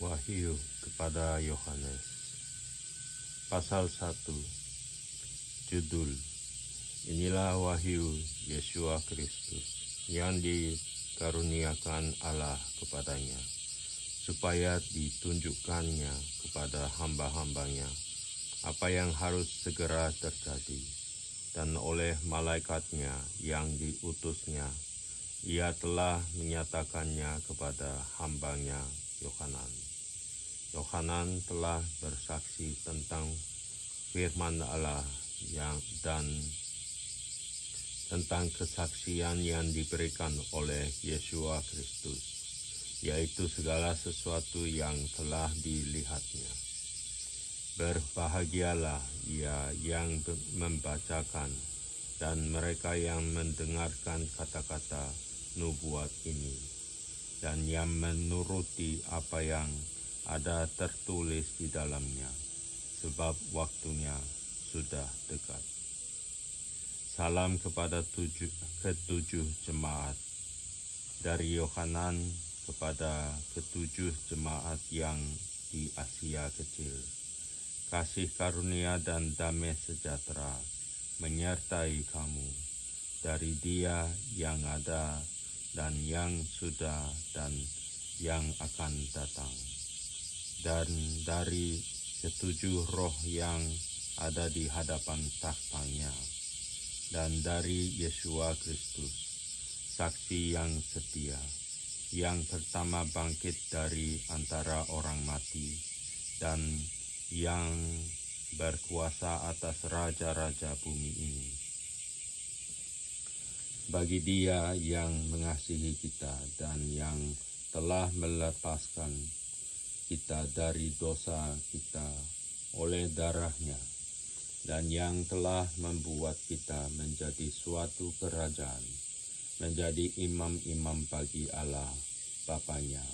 Wahyu kepada Yohanes Pasal 1. Judul: Inilah wahyu Yesua Kristus yang dikaruniakan Allah kepadanya, supaya ditunjukkannya kepada hamba-hambanya apa yang harus segera terjadi. Dan oleh malaikatnya yang diutusnya, ia telah menyatakannya kepada hambanya Yohanan. Yohanan telah bersaksi tentang firman Allah dan tentang kesaksian yang diberikan oleh Yesua Kristus, yaitu segala sesuatu yang telah dilihatnya. Berbahagialah ia yang membacakan dan mereka yang mendengarkan kata-kata nubuat ini, dan yang menuruti apa yang ada tertulis di dalamnya, sebab waktunya sudah dekat. Salam kepada ketujuh jemaat dari Yohanan kepada ketujuh jemaat yang di Asia Kecil. Kasih karunia dan damai sejahtera menyertai kamu dari Dia yang ada dan yang sudah dan yang akan datang, dan dari ketujuh roh yang ada di hadapan takhta-Nya, dan dari Yesua Kristus, saksi yang setia, yang pertama bangkit dari antara orang mati, dan yang berkuasa atas raja-raja bumi ini. Bagi Dia yang mengasihi kita dan yang telah melepaskan kita dari dosa kita oleh darah-Nya, dan yang telah membuat kita menjadi suatu kerajaan, menjadi imam-imam bagi Allah Bapa-Nya.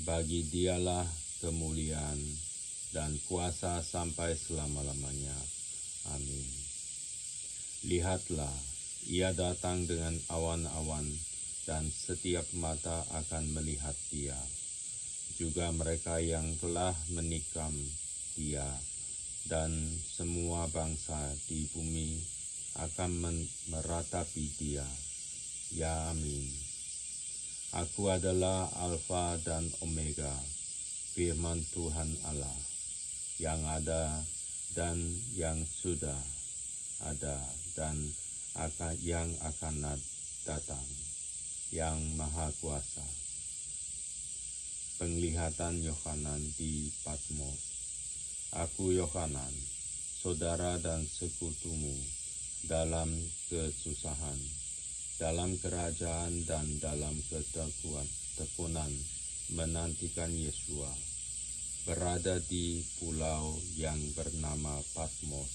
Bagi Dialah kemuliaan dan kuasa sampai selama-lamanya. Amin. Lihatlah, Ia datang dengan awan-awan, dan setiap mata akan melihat Dia. Juga mereka yang telah menikam Dia, dan semua bangsa di bumi akan meratapi Dia. Ya amin. Aku adalah Alfa dan Omega, firman Tuhan Allah, yang ada dan yang sudah ada dan yang akan datang, yang Maha Kuasa. Penglihatan Yohanan di Patmos. Aku Yohanan, saudara dan sekutumu dalam kesusahan, dalam kerajaan dan dalam ketekunan menantikan Yesua, berada di pulau yang bernama Patmos,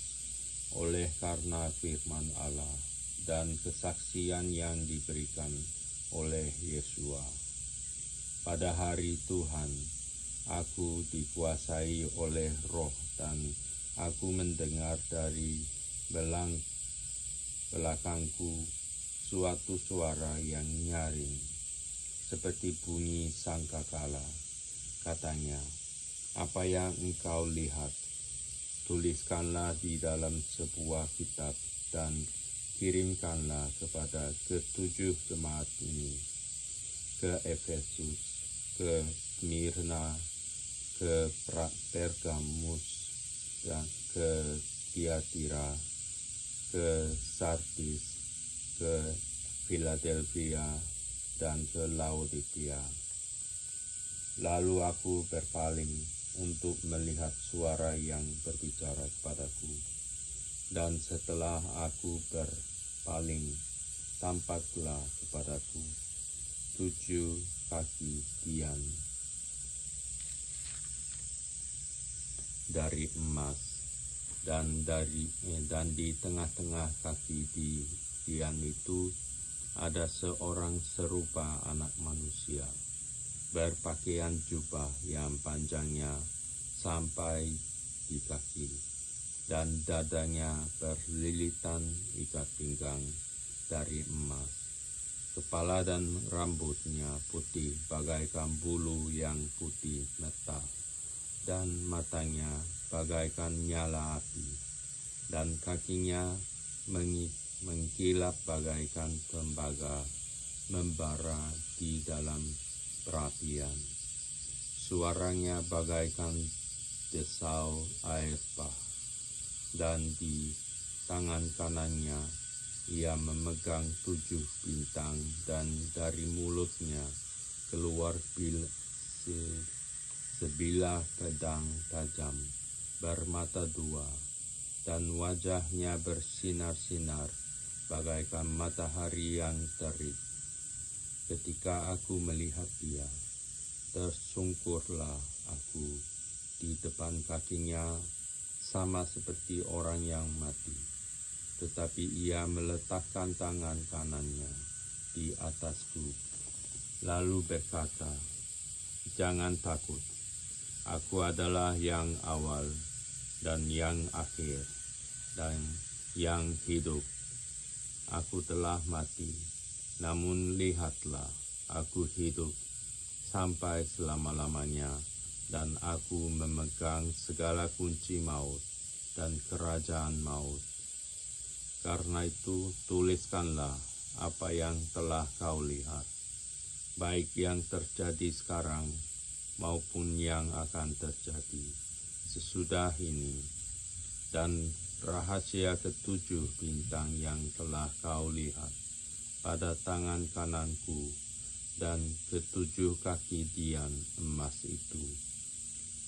oleh karena firman Allah dan kesaksian yang diberikan oleh Yesua. Pada hari Tuhan, aku dikuasai oleh Roh, dan aku mendengar dari belakangku suatu suara yang nyaring, seperti bunyi sangkakala. Katanya, apa yang engkau lihat, tuliskanlah di dalam sebuah kitab dan kirimkanlah kepada ketujuh jemaat ini, ke Efesus, ke Smyrna, ke Pergamus, dan ke Tiatira, ke Sardis, ke Philadelphia, dan ke Laodikia. Lalu aku berpaling untuk melihat suara yang berbicara kepadaku, dan setelah aku berpaling, tampaklah kepadaku 7 kaki tiang dari emas, dan di tengah-tengah kaki di tiang itu ada seorang serupa anak manusia, berpakaian jubah yang panjangnya sampai di kaki, dan dadanya berlilitan ikat pinggang dari emas. Kepala dan rambutnya putih bagaikan bulu yang putih merta, dan matanya bagaikan nyala api, dan kakinya mengkilap bagaikan tembaga membara di dalam perapian. Suaranya bagaikan desau air bah, dan di tangan kanannya ia memegang 7 bintang, dan dari mulutnya keluar sebilah pedang tajam bermata 2, dan wajahnya bersinar-sinar bagaikan matahari yang terik. Ketika aku melihat dia, tersungkurlah aku di depan kakinya, sama seperti orang yang mati. Tetapi ia meletakkan tangan kanannya di atasku, lalu berkata, "Jangan takut, aku adalah yang awal dan yang akhir dan yang hidup. Aku telah mati, namun lihatlah, aku hidup sampai selama-lamanya, dan aku memegang segala kunci maut dan kerajaan maut. Karena itu tuliskanlah apa yang telah kau lihat, baik yang terjadi sekarang maupun yang akan terjadi sesudah ini, dan rahasia 7 bintang yang telah kau lihat pada tangan kananku, dan 7 kaki dian emas itu.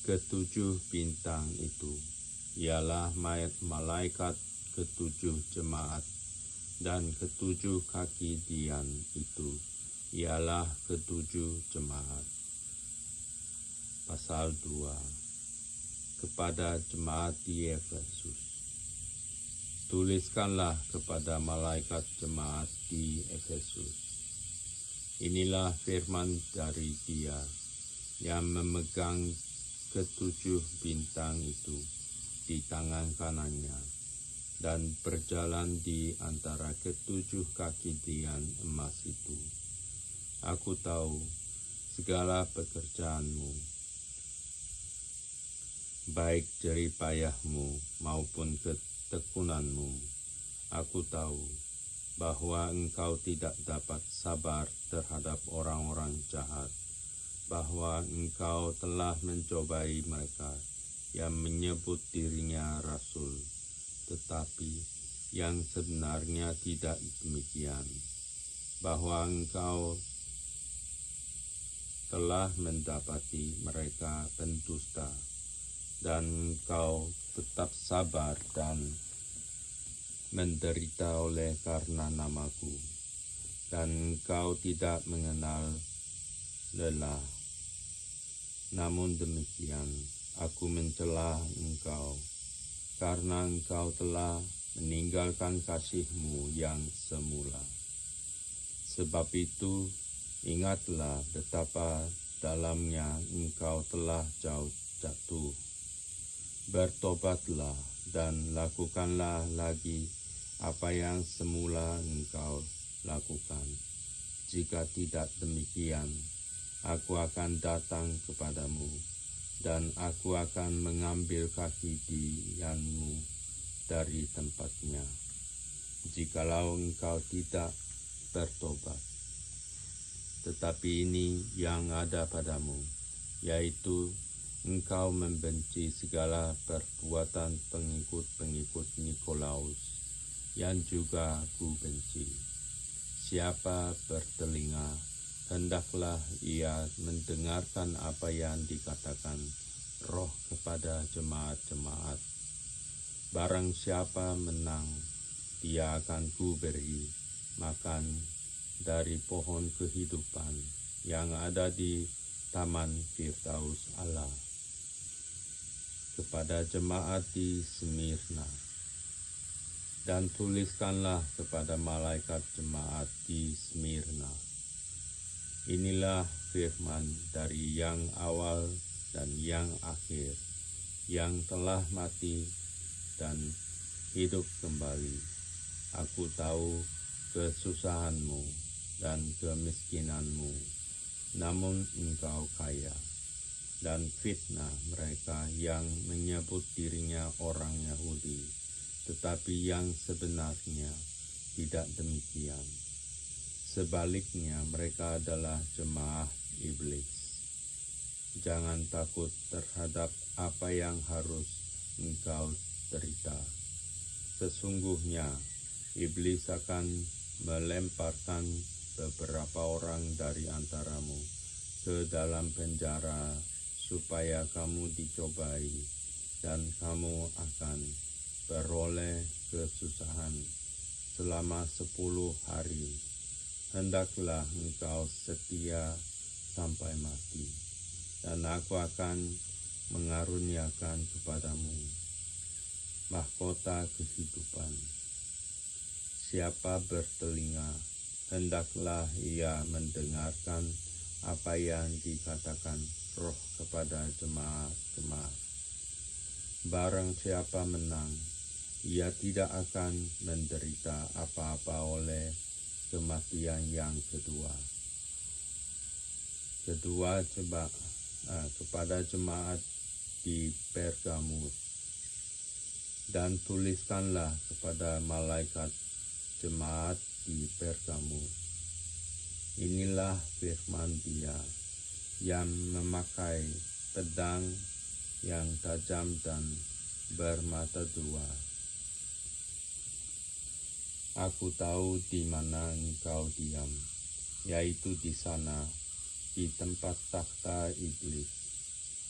7 bintang itu ialah malaikat 7 jemaat, dan 7 kaki dian itu ialah 7 jemaat." Pasal 2. Kepada jemaat di Efesus. Tuliskanlah kepada malaikat jemaat di Efesus, inilah firman dari Dia yang memegang 7 bintang itu di tangan kanannya, dan berjalan di antara 7 kaki dian emas itu. Aku tahu segala pekerjaanmu, baik jerih payahmu maupun ketekunanmu. Aku tahu bahwa engkau tidak dapat sabar terhadap orang-orang jahat, bahwa engkau telah mencobai mereka yang menyebut dirinya rasul, tetapi yang sebenarnya tidak demikian, bahwa engkau telah mendapati mereka pendusta, dan engkau tetap sabar dan menderita oleh karena namaku, dan engkau tidak mengenal lelah. Namun demikian, aku mencela engkau, karena engkau telah meninggalkan kasihmu yang semula. Sebab itu, ingatlah betapa dalamnya engkau telah jatuh. Bertobatlah dan lakukanlah lagi apa yang semula engkau lakukan. Jika tidak demikian, aku akan datang kepadamu, dan aku akan mengambil kaki dianmu dari tempatnya, jikalau engkau tidak bertobat. Tetapi ini yang ada padamu, yaitu engkau membenci segala perbuatan pengikut-pengikut Nikolaus, yang juga ku benci. Siapa bertelinga, hendaklah ia mendengarkan apa yang dikatakan Roh kepada jemaat-jemaat. Barang siapa menang, dia akan ku beri makan dari pohon kehidupan yang ada di Taman Firdaus Allah. Kepada jemaat di Smirna, dan tuliskanlah kepada malaikat jemaat di Smirna, inilah firman dari yang awal dan yang akhir, yang telah mati dan hidup kembali. Aku tahu kesusahanmu dan kemiskinanmu, namun engkau kaya, dan fitnah mereka yang menyebut dirinya orang Yahudi, tetapi yang sebenarnya tidak demikian. Sebaliknya mereka adalah jemaah iblis. Jangan takut terhadap apa yang harus engkau derita. Sesungguhnya iblis akan melemparkan beberapa orang dari antaramu ke dalam penjara supaya kamu dicobai dan kamu akan beroleh kesusahan selama 10 hari. Hendaklah engkau setia sampai mati, dan aku akan mengaruniakan kepadamu mahkota kehidupan. Siapa bertelinga, hendaklah ia mendengarkan apa yang dikatakan Roh kepada jemaat-jemaat. Barang siapa menang, ia tidak akan menderita apa-apa oleh kematian yang kedua. Kepada jemaat di Pergamus, dan tuliskanlah kepada malaikat jemaat di Pergamus, inilah firman Dia yang memakai pedang yang tajam dan bermata dua. Aku tahu di mana engkau diam, yaitu di sana, di tempat takhta iblis,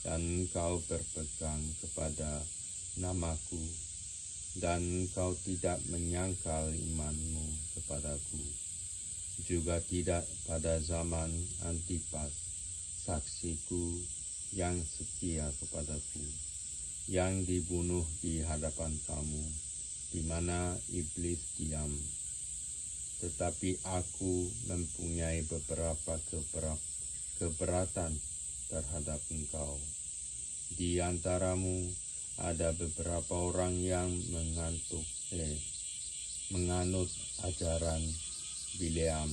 dan engkau berpegang kepada namaku, dan engkau tidak menyangkal imanmu kepadaku, juga tidak pada zaman Antipas, saksiku yang setia kepadaku, yang dibunuh di hadapan kamu, di mana iblis diam. Tetapi aku mempunyai beberapa keberatan terhadap engkau. Di antaramu ada beberapa orang yang menganut ajaran Bileam,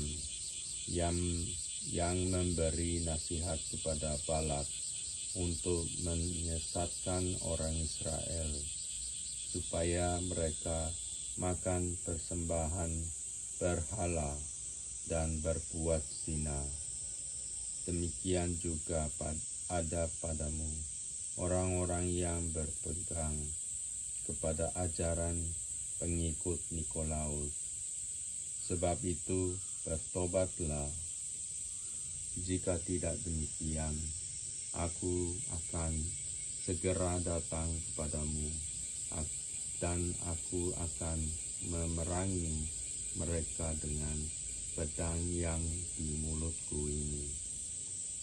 yang memberi nasihat kepada Balak untuk menyesatkan orang Israel, supaya mereka makan persembahan berhala dan berbuat zina. Demikian juga ada padamu orang-orang yang berpegang kepada ajaran pengikut Nikolaus. Sebab itu bertobatlah. Jika tidak demikian, aku akan segera datang kepadamu, dan aku akan memerangi mereka dengan pedang yang di mulutku ini.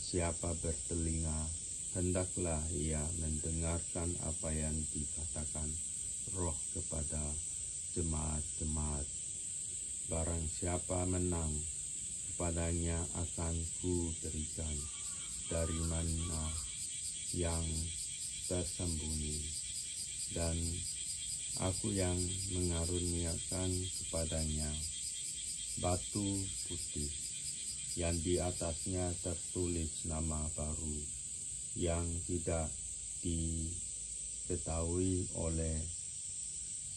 Siapa bertelinga, hendaklah ia mendengarkan apa yang dikatakan Roh kepada jemaat-jemaat. Barang siapa menang, kepadanya akan ku berikan dari mana yang tersembunyi, dan aku yang mengaruniakan kepadanya batu putih yang di atasnya tertulis nama baru yang tidak diketahui oleh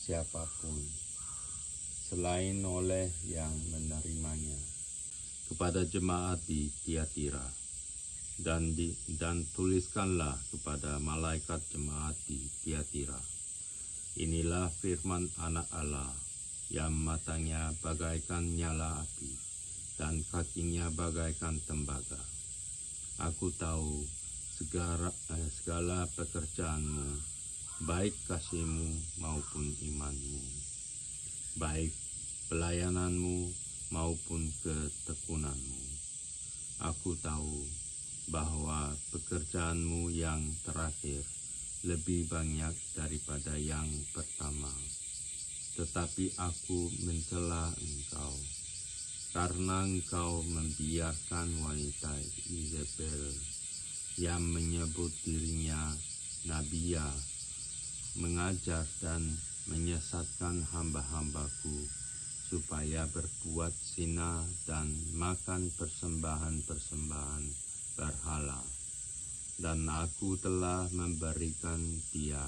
siapapun selain oleh yang menerimanya. Kepada jemaat di Tiatira, dan tuliskanlah kepada malaikat jemaat di Tiatira, inilah firman Anak Allah, yang matanya bagaikan nyala api dan kakinya bagaikan tembaga. Aku tahu segala pekerjaanmu, baik kasihmu maupun imanmu, baik pelayananmu maupun ketekunanmu. Aku tahu bahwa pekerjaanmu yang terakhir lebih banyak daripada yang pertama. Tetapi aku mencela engkau, karena engkau membiarkan wanita Izebel yang menyebut dirinya Nabia mengajar dan menyesatkan hamba-hambaku supaya berbuat zina dan makan persembahan-persembahan berhala. Dan aku telah memberikan dia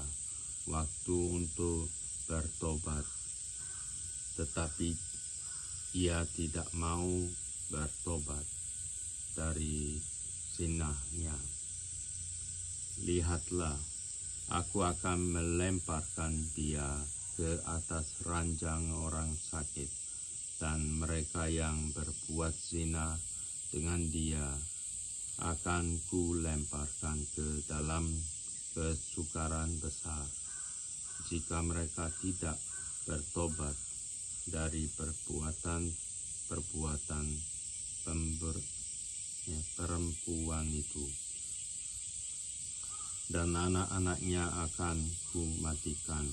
waktu untuk bertobat, tetapi ia tidak mau bertobat dari zinahnya. Lihatlah, aku akan melemparkan dia ke atas ranjang orang sakit, dan mereka yang berbuat zina dengan dia akan kulemparkan ke dalam kesukaran besar, jika mereka tidak bertobat dari perbuatan perempuan itu. Dan anak-anaknya akan kumatikan,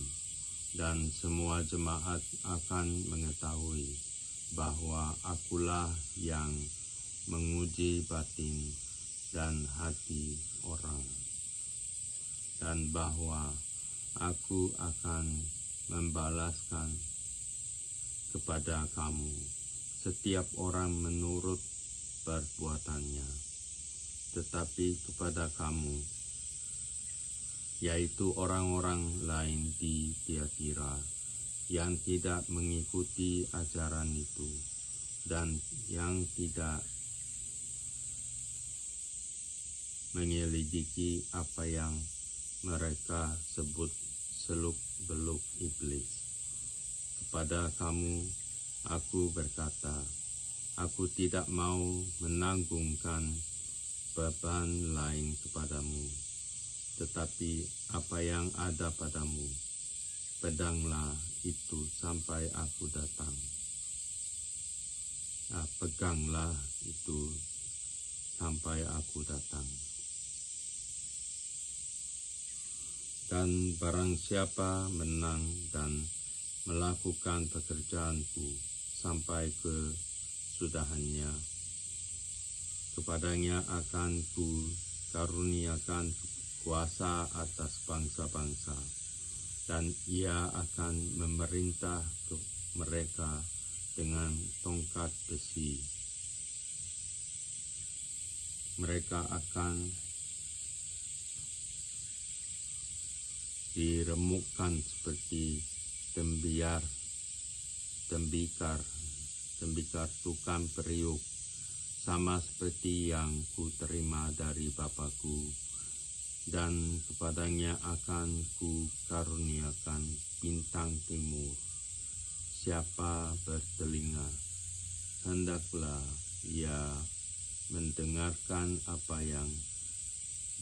dan semua jemaat akan mengetahui bahwa akulah yang menguji batin dan hati orang, dan bahwa aku akan membalaskan kepada kamu setiap orang menurut perbuatannya. Tetapi kepada kamu, yaitu orang-orang lain di Tiatira yang tidak mengikuti ajaran itu dan yang tidak menyelidiki apa yang mereka sebut seluk-beluk iblis. Kepada kamu aku berkata, aku tidak mau menanggungkan beban lain kepadamu, tetapi apa yang ada padamu, pedanglah itu sampai aku datang. Peganglah itu sampai aku datang. Dan barang siapa menang dan melakukan pekerjaanku sampai kesudahannya, kepadanya akan ku karuniakan kuasa atas bangsa-bangsa, dan ia akan memerintah mereka dengan tongkat besi. Mereka akan diremukkan seperti tembikar tukang periuk, sama seperti yang ku terima dari Bapakku, dan kepadanya akan ku karuniakan bintang timur. Siapa bertelinga, hendaklah ia mendengarkan apa yang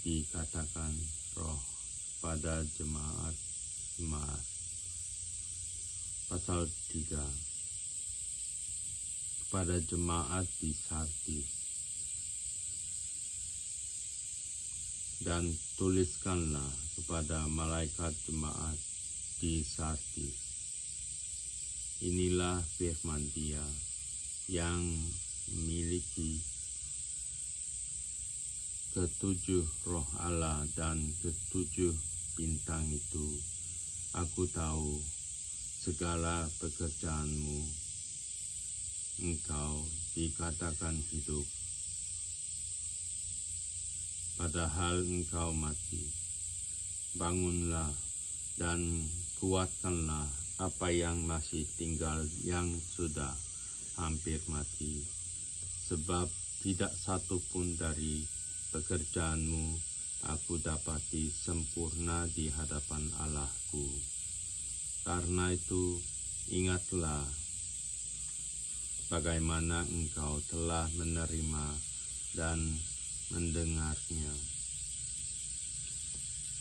dikatakan Roh pada jemaat. Pasal 3. Kepada jemaat di Sardis. Dan tuliskanlah kepada malaikat jemaat di Sardis, inilah firman Dia yang memiliki ketujuh roh Allah dan ketujuh bintang itu. Aku tahu segala pekerjaanmu. Engkau dikatakan hidup, padahal engkau mati. Bangunlah dan kuatkanlah apa yang masih tinggal yang sudah hampir mati, sebab tidak satu pun dari pekerjaanmu aku dapati sempurna di hadapan Allahku. Karena itu ingatlah bagaimana engkau telah menerima dan mendengarnya.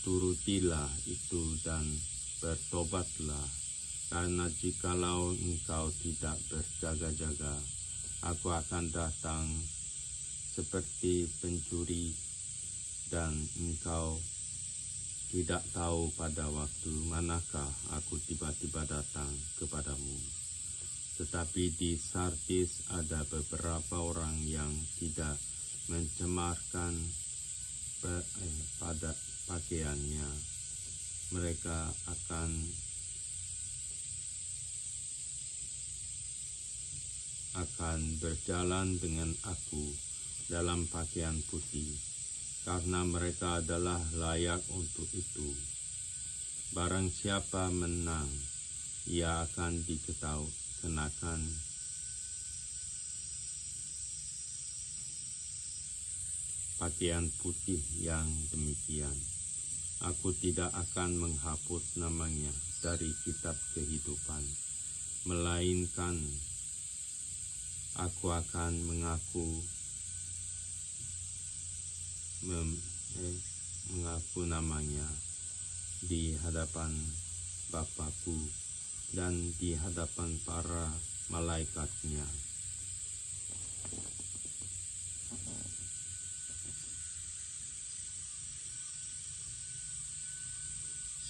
Turutilah itu dan bertobatlah, karena jikalau engkau tidak berjaga-jaga, aku akan datang seperti pencuri, dan engkau tidak tahu pada waktu manakah aku tiba-tiba datang kepadamu. Tetapi di Sardis ada beberapa orang yang tidak mencemarkan pada pakaiannya. Mereka akan akan berjalan dengan aku dalam pakaian putih, karena mereka adalah layak untuk itu. Barang siapa menang, ia akan dikenakan pakaian putih yang demikian. Aku tidak akan menghapus namanya dari kitab kehidupan, melainkan aku akan mengaku namanya di hadapan Bapakku dan di hadapan para malaikatnya.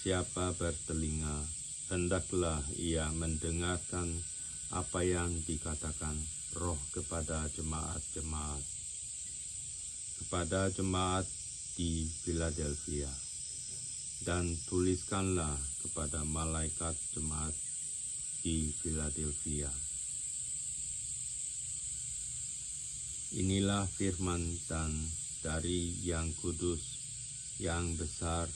Siapa bertelinga, hendaklah ia mendengarkan apa yang dikatakan Roh kepada jemaat-jemaat. Kepada jemaat di Philadelphia, dan tuliskanlah kepada malaikat jemaat di Philadelphia. Inilah firman dan dari yang kudus, yang besar,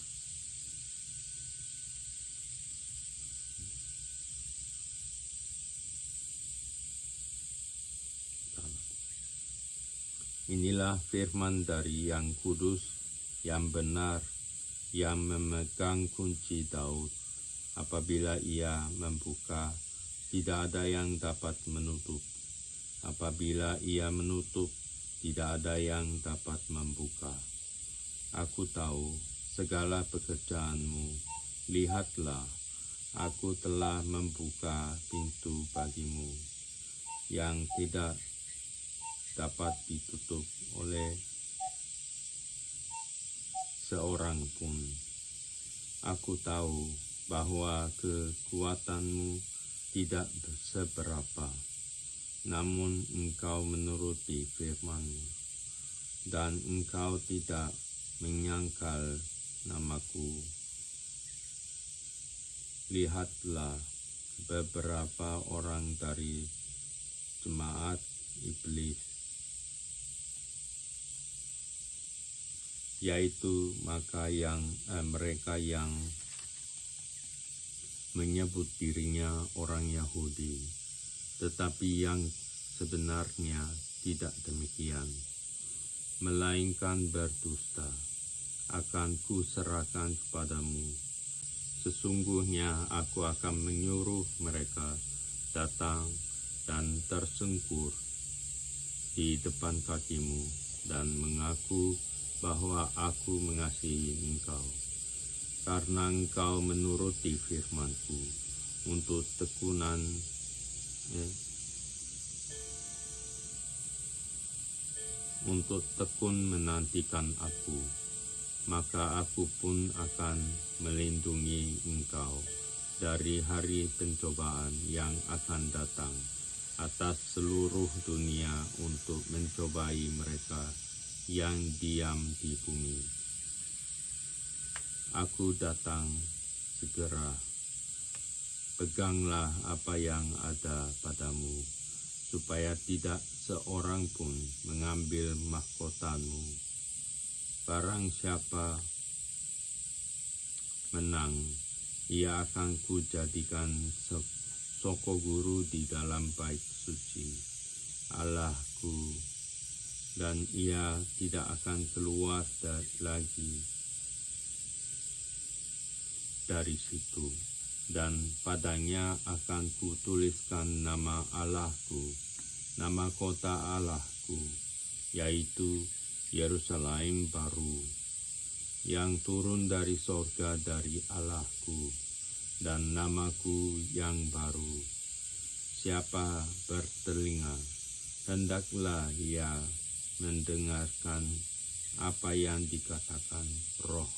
inilah firman dari yang kudus, yang benar, yang memegang kunci Daud. Apabila ia membuka, tidak ada yang dapat menutup. Apabila ia menutup, tidak ada yang dapat membuka. Aku tahu segala pekerjaanmu. Lihatlah, aku telah membuka pintu bagimu, yang tidak dapat ditutup oleh seorang pun. Aku tahu bahwa kekuatanmu tidak seberapa, namun engkau menuruti firman-Mu, dan engkau tidak menyangkal namaku. Lihatlah, beberapa orang dari jemaat iblis, yaitu mereka yang menyebut dirinya orang Yahudi, tetapi yang sebenarnya tidak demikian, melainkan berdusta, akan kuserahkan kepadamu. Sesungguhnya aku akan menyuruh mereka datang dan tersungkur di depan kakimu dan mengaku bahwa aku mengasihi engkau, karena engkau menuruti firman-Ku untuk tekun menantikan aku, maka aku pun akan melindungi engkau dari hari pencobaan yang akan datang atas seluruh dunia untuk mencobai mereka yang diam di bumi. Aku datang segera. Peganglah apa yang ada padamu, supaya tidak seorang pun mengambil mahkotamu. Barang siapa menang, ia akan kujadikan soko guru di dalam bait suci Allahku, dan ia tidak akan keluar lagi dari situ, dan padanya akan kutuliskan nama Allahku, nama kota Allahku, yaitu Yerusalem baru, yang turun dari sorga dari Allahku, dan namaku yang baru. Siapa bertelinga, hendaklah ia mendengarkan apa yang dikatakan Roh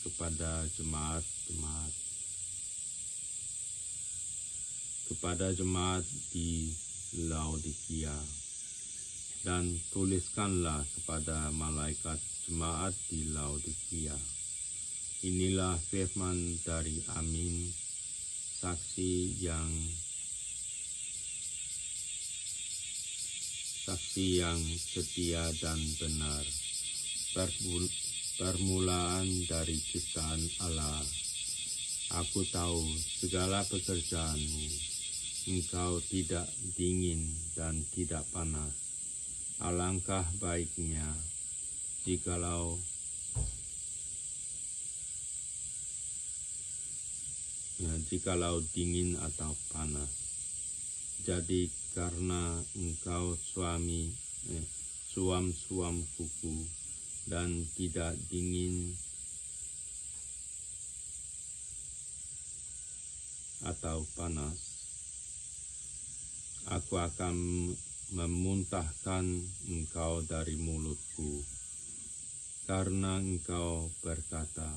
kepada jemaat-jemaat. Kepada jemaat di Laodikia, dan tuliskanlah kepada malaikat jemaat di Laodikia. Inilah firman dari Amin, saksi yang saksi yang setia dan benar, permulaan dari ciptaan Allah. Aku tahu segala pekerjaanmu, engkau tidak dingin dan tidak panas. Alangkah baiknya jikalau dingin atau panas. Jadi karena engkau suam kuku dan tidak dingin atau panas, aku akan memuntahkan engkau dari mulutku. Karena engkau berkata,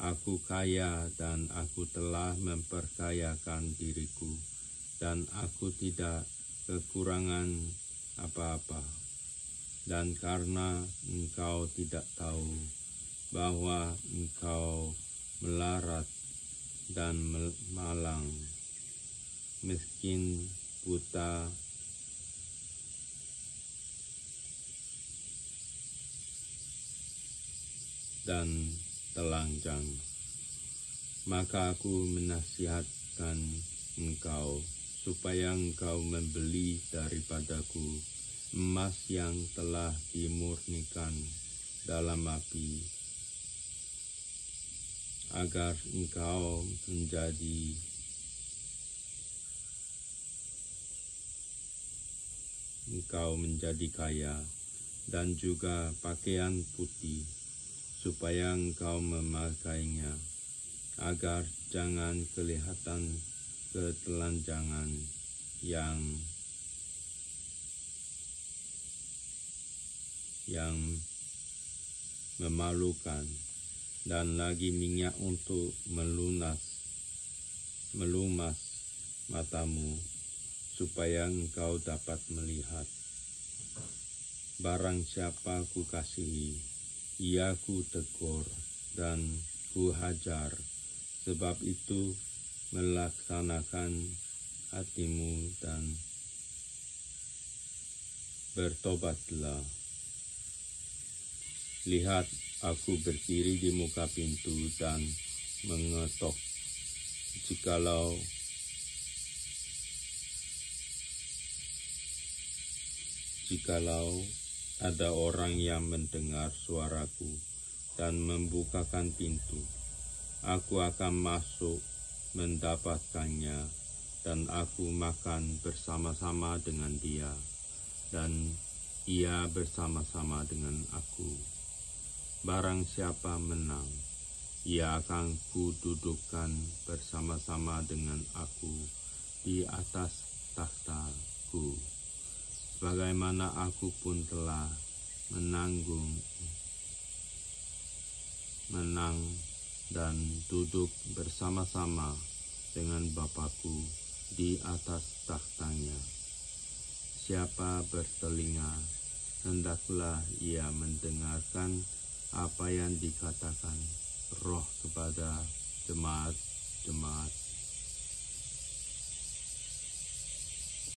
aku kaya dan aku telah memperkayakan diriku, dan aku tidak kekurangan apa-apa. Dan karena engkau tidak tahu bahwa engkau melarat dan malang, miskin, buta, dan telanjang, maka aku menasihatkan engkau supaya engkau membeli daripadaku emas yang telah dimurnikan dalam api, agar engkau menjadi kaya, dan juga pakaian putih, supaya engkau memakainya, agar jangan kelihatan ketelanjangan yang memalukan, dan lagi minyak untuk melumas matamu, supaya engkau dapat melihat. Barang siapa ku kasihi, ia ku tegur dan ku hajar. Sebab itu melaksanakan hatimu dan bertobatlah. Lihat, aku berdiri di muka pintu dan mengetok. Jikalau ada orang yang mendengar suaraku dan membukakan pintu, aku akan masuk mendapatkannya, dan aku makan bersama-sama dengan dia, dan ia bersama-sama dengan aku. Barang siapa menang, ia akan kududukkan bersama-sama dengan aku di atas takhtaku, sebagaimana aku pun telah menang dan duduk bersama-sama dengan Bapa-Ku di atas takhtanya. Siapa bertelinga, hendaklah ia mendengarkan apa yang dikatakan Roh kepada jemaat-jemaat.